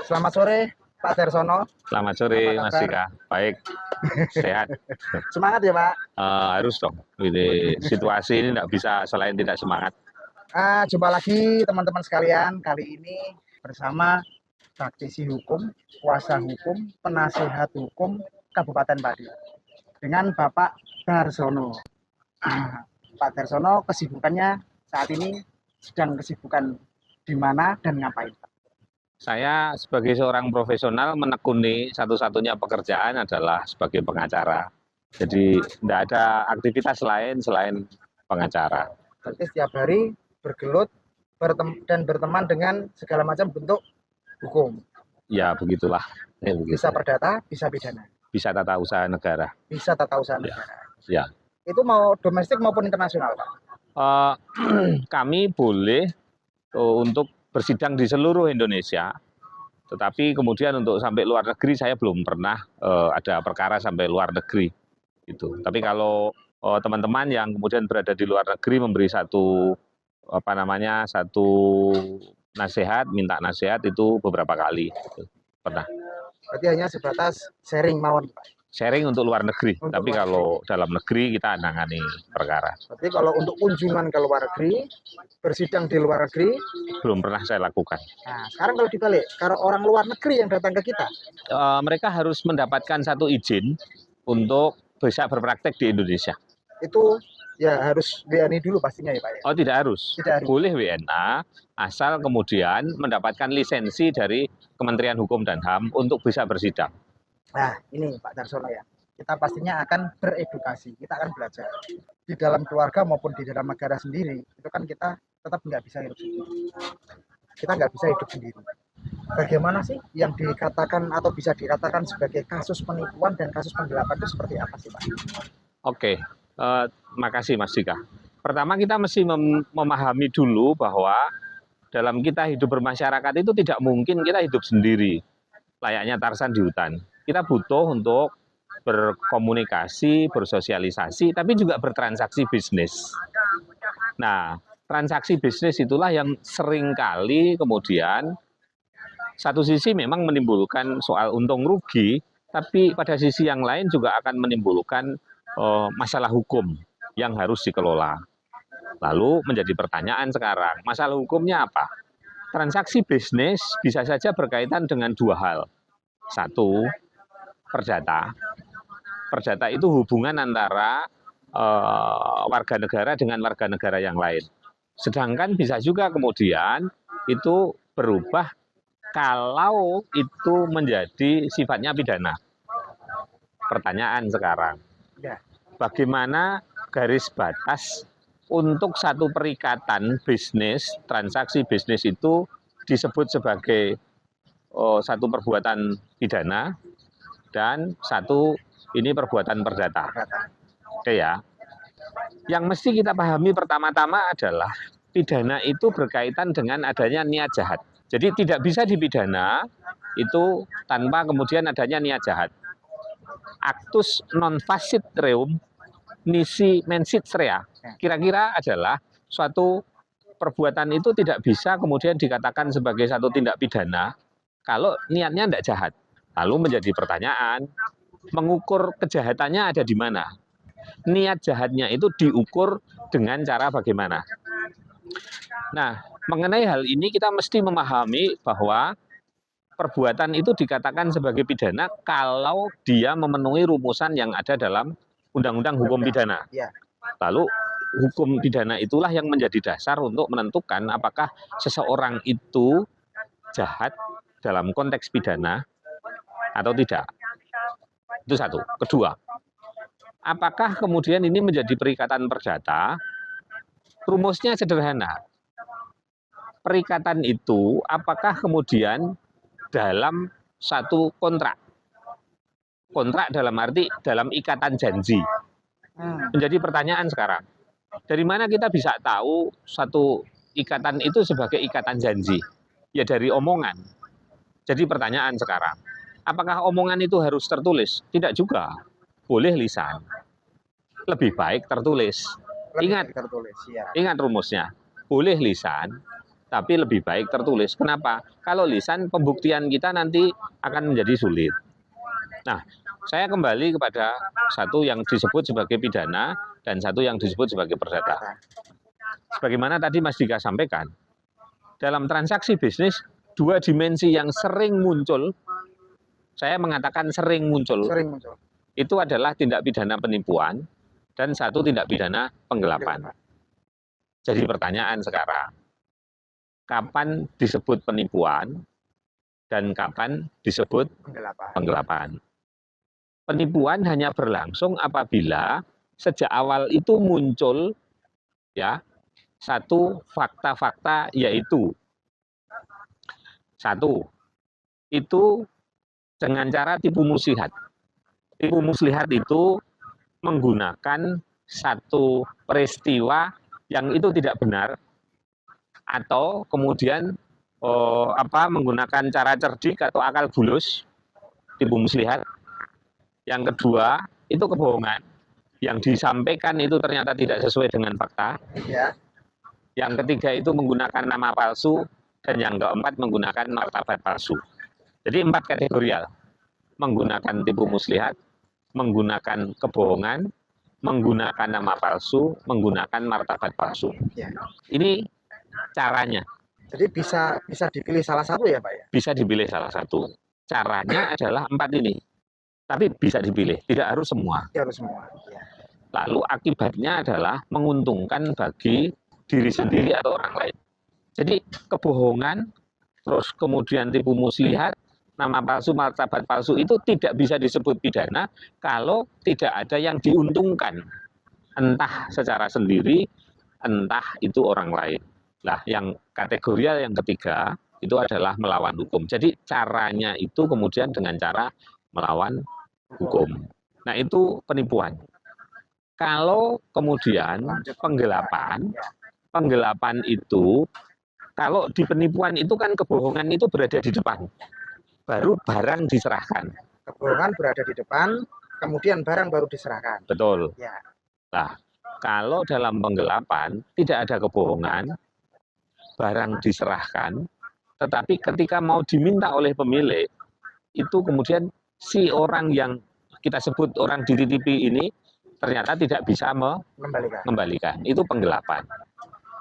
Selamat sore, Pak Darsono. Selamat sore, Apa Mas kabar? Dika. Baik, sehat. Semangat ya, Pak. Harus dong. Ini situasi ini tidak bisa selain tidak semangat. Jumpa lagi teman-teman sekalian. Kali ini bersama praktisi hukum, kuasa hukum, penasehat hukum Kabupaten Pati dengan Bapak Darsono. Pak Darsono kesibukannya saat ini sedang kesibukan di mana dan ngapain, Pak? Saya sebagai seorang profesional menekuni satu-satunya pekerjaan adalah sebagai pengacara. Jadi tidak ada aktivitas lain selain pengacara. Berarti setiap hari bergelut dan berteman dengan segala macam bentuk hukum. Ya begitulah. Bisa perdata, bisa pidana, Bisa tata usaha negara. bisa tata usaha Ya. negara. Ya. Itu mau domestik maupun internasional, Pak? Kami boleh untuk bersidang di seluruh Indonesia, tetapi kemudian untuk sampai luar negeri saya belum pernah ada perkara sampai luar negeri. Gitu. Tapi kalau teman-teman yang kemudian berada di luar negeri memberi satu nasihat, minta nasihat itu beberapa kali. Gitu. Pernah. Berarti hanya sebatas sharing mawon, Pak. Sharing untuk luar negeri, Untuk tapi luar kalau dalam negeri kita nangani perkara. Berarti kalau untuk kunjungan ke luar negeri, bersidang di luar negeri, Belum pernah saya lakukan. nah sekarang kalau dibalik, kalau orang luar negeri yang datang ke kita, Mereka harus mendapatkan satu izin untuk bisa berpraktek di Indonesia. itu ya harus WNI dulu pastinya ya, Pak ya? Oh, tidak harus. Tidak harus. Boleh WNA, asal kemudian mendapatkan lisensi dari Kementerian Hukum dan HAM untuk bisa bersidang. Nah, ini Pak Darsono ya, kita pastinya akan beredukasi, kita akan belajar. Di dalam keluarga maupun di dalam negara sendiri, itu kan kita tetap nggak bisa hidup sendiri. Kita nggak bisa hidup sendiri. Bagaimana sih yang dikatakan atau bisa dikatakan sebagai kasus penipuan dan kasus penggelapan itu seperti apa sih, Pak? Oke, makasih Mas Dika. Pertama kita mesti memahami dulu bahwa dalam kita hidup bermasyarakat itu tidak mungkin kita hidup sendiri, layaknya Tarsan di hutan. Kita butuh untuk berkomunikasi, bersosialisasi, tapi juga bertransaksi bisnis. Nah, transaksi bisnis itulah yang seringkali kemudian satu sisi memang menimbulkan soal untung rugi, tapi pada sisi yang lain juga akan menimbulkan masalah hukum yang harus dikelola. Lalu menjadi pertanyaan sekarang, masalah hukumnya apa? Transaksi bisnis bisa saja berkaitan dengan dua hal. Satu, perdata. Perdata itu hubungan antara warga negara dengan warga negara yang lain. Sedangkan bisa juga kemudian itu berubah kalau itu menjadi sifatnya pidana. Pertanyaan sekarang, bagaimana garis batas untuk satu perikatan bisnis, transaksi bisnis itu disebut sebagai satu perbuatan pidana dan satu ini perbuatan perdata. Oke ya. Yang mesti kita pahami pertama-tama adalah pidana itu berkaitan dengan adanya niat jahat. Jadi tidak bisa dipidana itu tanpa kemudian adanya niat jahat. Actus non facit reum nisi mensit rea, kira-kira adalah suatu perbuatan itu tidak bisa kemudian dikatakan sebagai satu tindak pidana kalau niatnya tidak jahat. Lalu menjadi pertanyaan, mengukur kejahatannya ada di mana? Niat jahatnya itu diukur dengan cara bagaimana? Nah, mengenai hal ini kita mesti memahami bahwa perbuatan itu dikatakan sebagai pidana kalau dia memenuhi rumusan yang ada dalam Undang-Undang Hukum Pidana. Lalu hukum pidana itulah yang menjadi dasar untuk menentukan apakah seseorang itu jahat dalam konteks pidana atau tidak. Itu satu. Kedua, apakah kemudian ini menjadi perikatan perdata? Rumusnya sederhana. Perikatan itu apakah kemudian dalam satu kontrak? Kontrak dalam arti dalam ikatan janji. Menjadi pertanyaan sekarang, dari mana kita bisa tahu satu ikatan itu sebagai ikatan janji? Ya dari omongan. Jadi pertanyaan sekarang, apakah omongan itu harus tertulis? Tidak juga, boleh lisan. Lebih baik tertulis. Ingat rumusnya, boleh lisan, tapi lebih baik tertulis. Kenapa? Kalau lisan, pembuktian kita nanti akan menjadi sulit. Nah, saya kembali kepada satu yang disebut sebagai pidana dan satu yang disebut sebagai perdata. Sebagaimana tadi Mas Dika sampaikan, dalam transaksi bisnis, dua dimensi yang sering muncul, saya mengatakan sering muncul, itu adalah tindak pidana penipuan dan satu tindak pidana penggelapan. Jadi pertanyaan sekarang, kapan disebut penipuan dan kapan disebut penggelapan? Penipuan hanya berlangsung apabila sejak awal itu muncul ya satu fakta-fakta, yaitu satu, itu dengan cara tipu muslihat. Tipu muslihat itu menggunakan satu peristiwa yang itu tidak benar, atau kemudian menggunakan cara cerdik atau akal bulus, tipu muslihat. Yang kedua, itu kebohongan. Yang disampaikan itu ternyata tidak sesuai dengan fakta. Ya. Yang ketiga itu menggunakan nama palsu. Dan yang keempat menggunakan martabat palsu. Jadi 4 kategorial. Menggunakan tipu muslihat, menggunakan kebohongan, menggunakan nama palsu, menggunakan martabat palsu. Ya. Ini caranya. Jadi bisa dipilih salah satu ya Pak ya? Bisa dipilih salah satu. Caranya adalah 4 ini. Tapi bisa dipilih, tidak harus semua. Tidak harus semua. Ya. Lalu akibatnya adalah menguntungkan bagi diri sendiri atau orang lain. Jadi kebohongan, terus kemudian tipu muslihat, nama palsu, martabat palsu itu tidak bisa disebut pidana kalau tidak ada yang diuntungkan. Entah secara sendiri, entah itu orang lain. Nah, yang kategorial yang ketiga itu adalah melawan hukum. Jadi caranya itu kemudian dengan cara melawan hukum. Nah, itu penipuan. Kalau kemudian penggelapan itu, kalau di penipuan itu kan kebohongan itu berada di depan, baru barang diserahkan. Kebohongan berada di depan, kemudian barang baru diserahkan. Betul. Ya. Nah, kalau dalam penggelapan tidak ada kebohongan, barang diserahkan, tetapi ketika mau diminta oleh pemilik, itu kemudian si orang yang kita sebut orang dititipi ini ternyata tidak bisa mengembalikan. Itu penggelapan.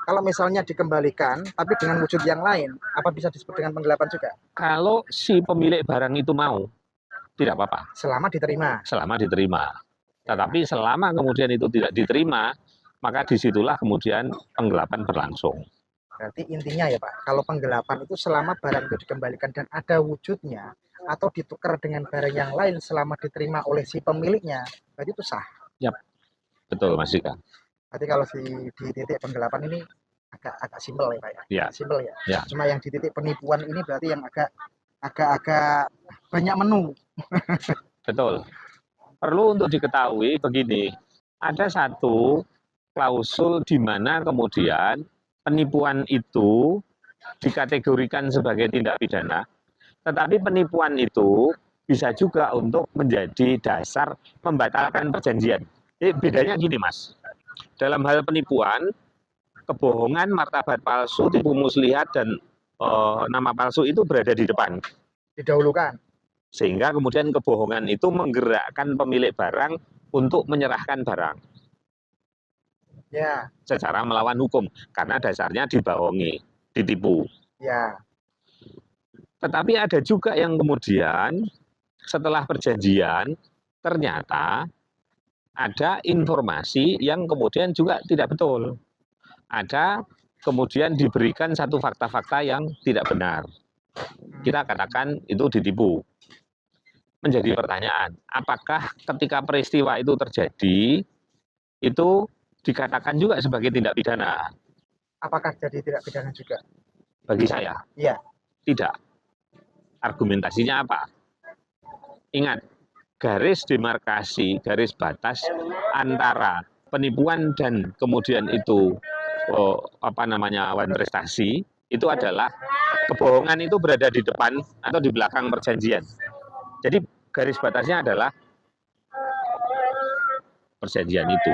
Kalau misalnya dikembalikan, tapi dengan wujud yang lain, apa bisa disebut dengan penggelapan juga? Kalau si pemilik barang itu mau, tidak apa-apa. Selama diterima. Selama diterima. Tetapi selama kemudian itu tidak diterima, maka disitulah kemudian penggelapan berlangsung. Berarti intinya ya Pak, kalau penggelapan itu selama barang itu dikembalikan dan ada wujudnya, atau ditukar dengan barang yang lain selama diterima oleh si pemiliknya, berarti itu sah. Yap, betul Mas Dika. Berarti kalau di titik penggelapan ini agak simpel ya Pak ya? Ya. Simpel ya? Ya. Cuma yang di titik penipuan ini berarti yang agak banyak menu. Betul. Perlu untuk diketahui begini, ada satu klausul di mana kemudian penipuan itu dikategorikan sebagai tindak pidana, tetapi penipuan itu bisa juga untuk menjadi dasar membatalkan perjanjian. Jadi bedanya gini Mas, dalam hal penipuan, kebohongan, martabat palsu, tipu muslihat, dan nama palsu itu berada di depan. Didahulukan. Sehingga kemudian kebohongan itu menggerakkan pemilik barang untuk menyerahkan barang. Ya. Secara melawan hukum, karena dasarnya dibohongi, ditipu. Ya. Tetapi ada juga yang kemudian setelah perjanjian ternyata ada informasi yang kemudian juga tidak betul. Ada kemudian diberikan satu fakta-fakta yang tidak benar. Kita katakan itu ditipu. Menjadi pertanyaan, apakah ketika peristiwa itu terjadi, itu dikatakan juga sebagai tindak pidana? Apakah jadi tindak pidana juga? Bagi saya, iya. Tidak. Argumentasinya apa? Ingat, garis demarkasi, garis batas antara penipuan dan kemudian itu awan prestasi, itu adalah kebohongan itu berada di depan atau di belakang perjanjian. Jadi garis batasnya adalah perjanjian itu.